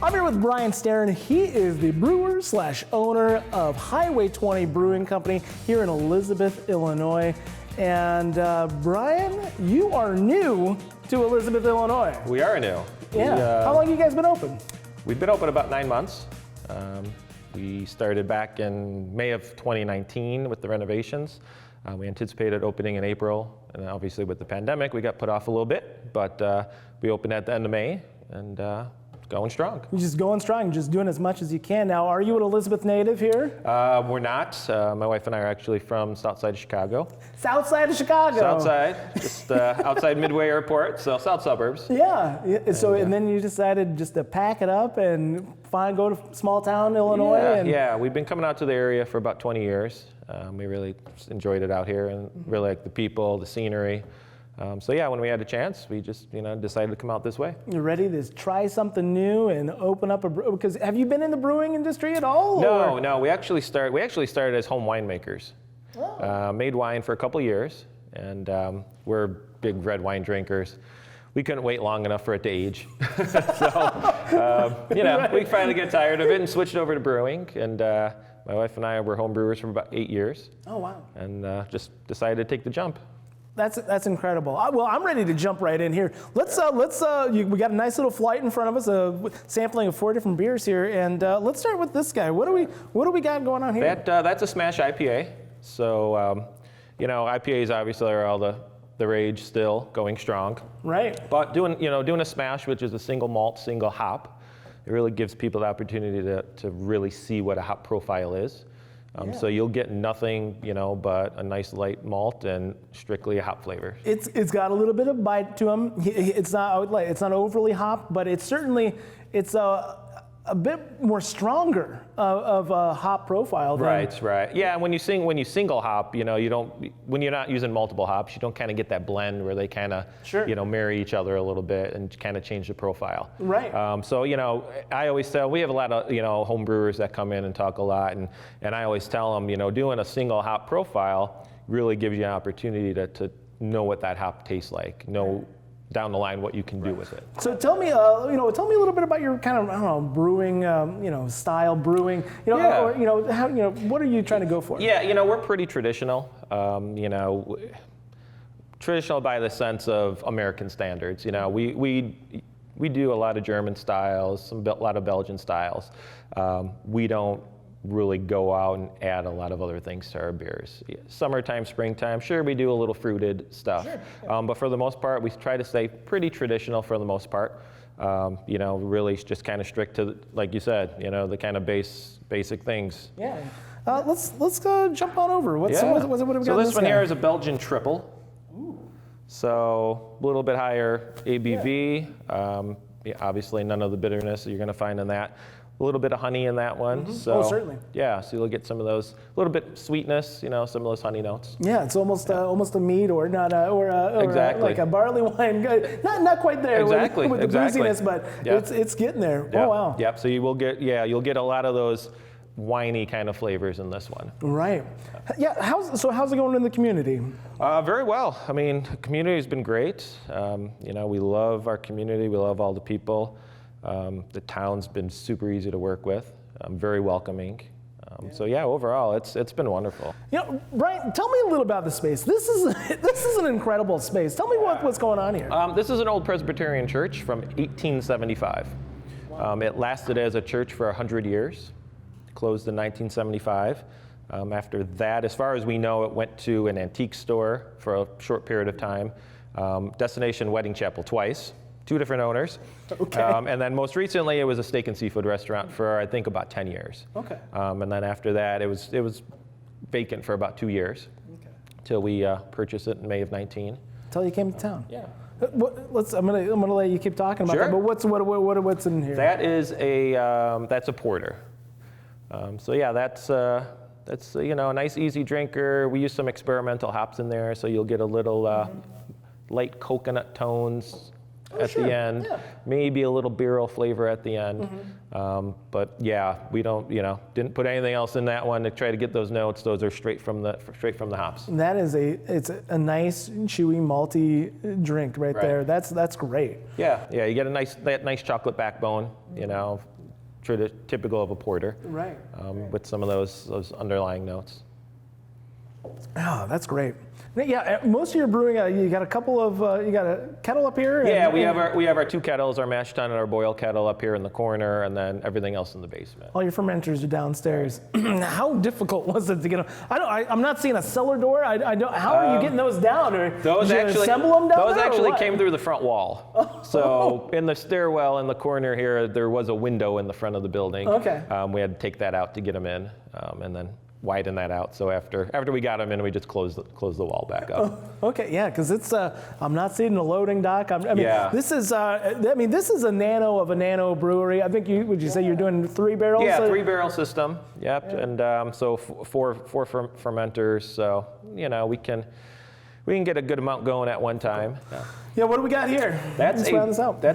I'm here with Brian Starron. He is the brewer / owner of Highway 20 Brewing Company here in Elizabeth, Illinois. And Brian, you are new to Elizabeth, Illinois. We are new. Yeah. How long have you guys been open? We've been open about 9 months. We started back in May of 2019 with the renovations. We anticipated opening in April, and obviously with the pandemic, we got put off a little bit, but we opened at the end of May, and going strong. You're just going strong, just doing as much as you can. Now, are you an Elizabeth native here? We're not. My wife and I are actually from south side of Chicago. South side of Chicago? South side, just outside Midway Airport, so south suburbs. Yeah, and then you decided just to pack it up and go to small town Illinois? Yeah, we've been coming out to the area for about 20 years. We really enjoyed it out here and really like the people, the scenery. So yeah, when we had a chance, we just decided to come out this way. You're ready to try something new and open up because have you been in the brewing industry at all? No. We actually started as home winemakers. Oh. Made wine for a couple years, and we're big red wine drinkers. We couldn't wait long enough for it to age. So, we finally got tired of it and switched over to brewing. And my wife and I were home brewers for about 8 years. Oh, wow. And just decided to take the jump. That's incredible. Well, I'm ready to jump right in here. We got a nice little flight in front of us, a sampling of 4 different beers here, and let's start with this guy. What do we got going on here? That's a smash IPA. So, IPAs obviously are all the rage still, going strong. Right. But doing a smash, which is a single malt, single hop, it really gives people the opportunity to really see what a hop profile is. So you'll get nothing, but a nice light malt and strictly a hop flavor. It's got a little bit of bite to them. It's not overly hop, but it's a bit more stronger of a hop profile. Right. Yeah, when you single hop, when you're not using multiple hops, you don't kind of get that blend where they kind of, marry each other a little bit and kind of change the profile. Right. So, I always tell, we have a lot of, home brewers that come in and talk a lot, and I always tell them, doing a single hop profile really gives you an opportunity to know what that hop tastes like, down the line what you can do with it. So tell me a little bit about your kind of brewing, style brewing. Or, what are you trying to go for? Yeah, we're pretty traditional. Traditional by the sense of American standards. We do a lot of German styles, a lot of Belgian styles. We don't really go out and add a lot of other things to our beers. Summertime, springtime, sure, we do a little fruited stuff. Sure. But for the most part, we try to stay pretty traditional for the most part. Really just kind of strict to, like you said, the kind of basic things. Yeah. Let's jump on over. What have we got? So this one here is a Belgian triple. Ooh. So a little bit higher ABV. Obviously none of the bitterness that you're going to find in that. A little bit of honey in that one. Mm-hmm. So, certainly. Yeah, so you'll get some of those, a little bit sweetness, some of those honey notes. Yeah, it's almost a mead or exactly. Like a barley wine. Not quite there exactly. with the booziness, but it's getting there. Yep. Oh, wow. Yep, so you'll get a lot of those winey kind of flavors in this one. Right. Yeah, how's it going in the community? Very well. I mean, the community has been great. We love our community. We love all the people. The town's been super easy to work with, very welcoming. So overall, it's been wonderful. Brian, tell me a little about the space. This is an incredible space. Tell me what's going on here. This is an old Presbyterian church from 1875. Wow. It lasted as a church for 100 years, closed in 1975. After that, as far as we know, it went to an antique store for a short period of time, Destination Wedding Chapel twice. 2 different owners. Okay. And then most recently, it was a steak and seafood restaurant for, I think, about 10 years. Okay. And then after that, it was vacant for about 2 years. Okay. Till we purchased it in May of 19. Until you came to town. Yeah. I'm gonna let you keep talking about that. But what's in here? That is that's a porter. That's a nice easy drinker. We use some experimental hops in there, so you'll get a little light coconut tones. at the end, maybe a little barrel flavor at the end. But yeah, we don't, didn't put anything else in that one to try to get those notes. Those are straight from the hops. That is it's a nice chewy malty drink right there. That's great. Yeah, you get that nice chocolate backbone, typical of a porter. Right. With some of those underlying notes. Oh, that's great. Yeah, most of your brewing, you got a couple of, you got a kettle up here? Yeah, we have our 2 kettles, our mash tun and our boil kettle up here in the corner, and then everything else in the basement. All your fermenters are downstairs. How difficult was it to get them? I'm not seeing a cellar door. How are you getting those down? Or those did you actually assemble them down Those there, actually came through the front wall. So in the stairwell in the corner here, there was a window in the front of the building. Okay. We had to take that out to get them in, and then widen that out. So after we got them in, we just closed the wall back up. Okay, yeah, because it's I'm not seeing a loading dock. This is this is a nano of a nano brewery. I think would you say you're doing 3 barrels? Yeah, 3 barrel system. Yep, yeah. And so four fermenters. So we can get a good amount going at one time. Yeah, what do we got here? That's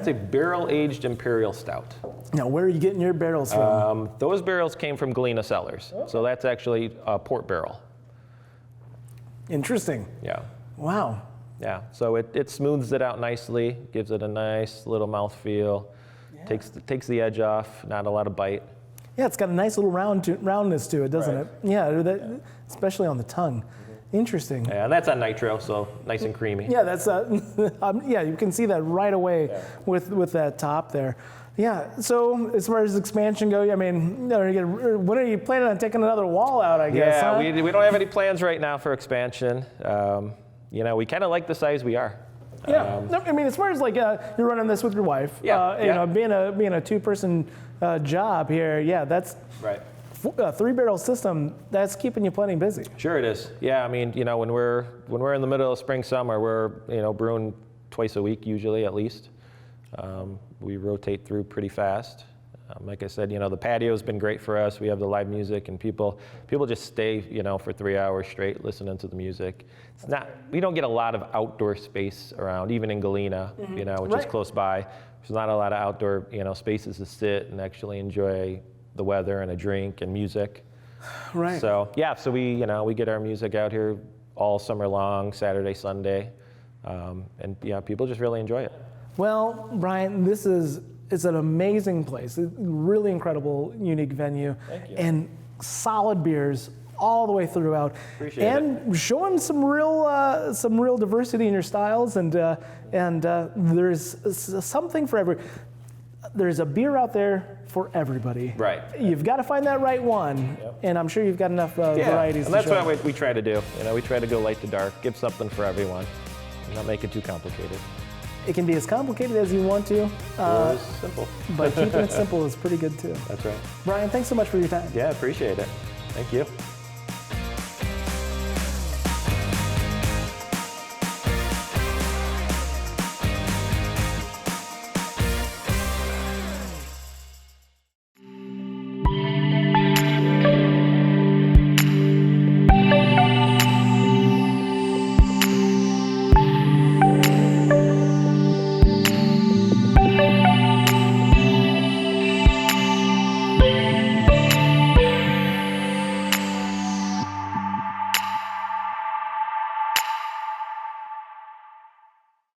a barrel-aged imperial stout. Now, where are you getting your barrels from? Those barrels came from Galena Cellars. Okay. So that's actually a port barrel. Interesting. Yeah. Wow. Yeah, so it smooths it out nicely, gives it a nice little mouthfeel, takes the edge off, not a lot of bite. Yeah, it's got a nice little roundness to it, doesn't it? Yeah, especially on the tongue. Interesting. Yeah, and that's on nitro, so nice and creamy. Yeah, that's you can see that right away with that top there. Yeah. So as far as expansion goes, when are you planning on taking another wall out? I guess. Yeah, huh? we don't have any plans right now for expansion. We kind of like the size we are. Yeah. As far as you're running this with your wife. Yeah. Being a 2-person job here. Yeah, that's right. A 3-barrel system, that's keeping you plenty busy. Sure it is. Yeah, when we're in the middle of spring, summer, we're brewing twice a week usually at least. We rotate through pretty fast. Like I said, the patio's been great for us. We have the live music, and people just stay, for 3 hours straight listening to the music. We don't get a lot of outdoor space around, even in Galena, which is close by. There's not a lot of outdoor, spaces to sit and actually enjoy the weather and a drink and music. Right. So we get our music out here all summer long, Saturday, Sunday, and people just really enjoy it. Well, Brian, it's an amazing place. A really incredible, unique venue. Thank you. And solid beers all the way throughout. Appreciate it. And showing some real diversity in your styles, and there's something for there's a beer out there for everybody. Right. You've got to find that right one, and I'm sure you've got enough varieties. And that's what we try to do. We try to go light to dark, give something for everyone, and not make it too complicated. It can be as complicated as you want to. Or simple. But keeping it simple is pretty good too. That's right. Brian, thanks so much for your time. Yeah, appreciate it. Thank you.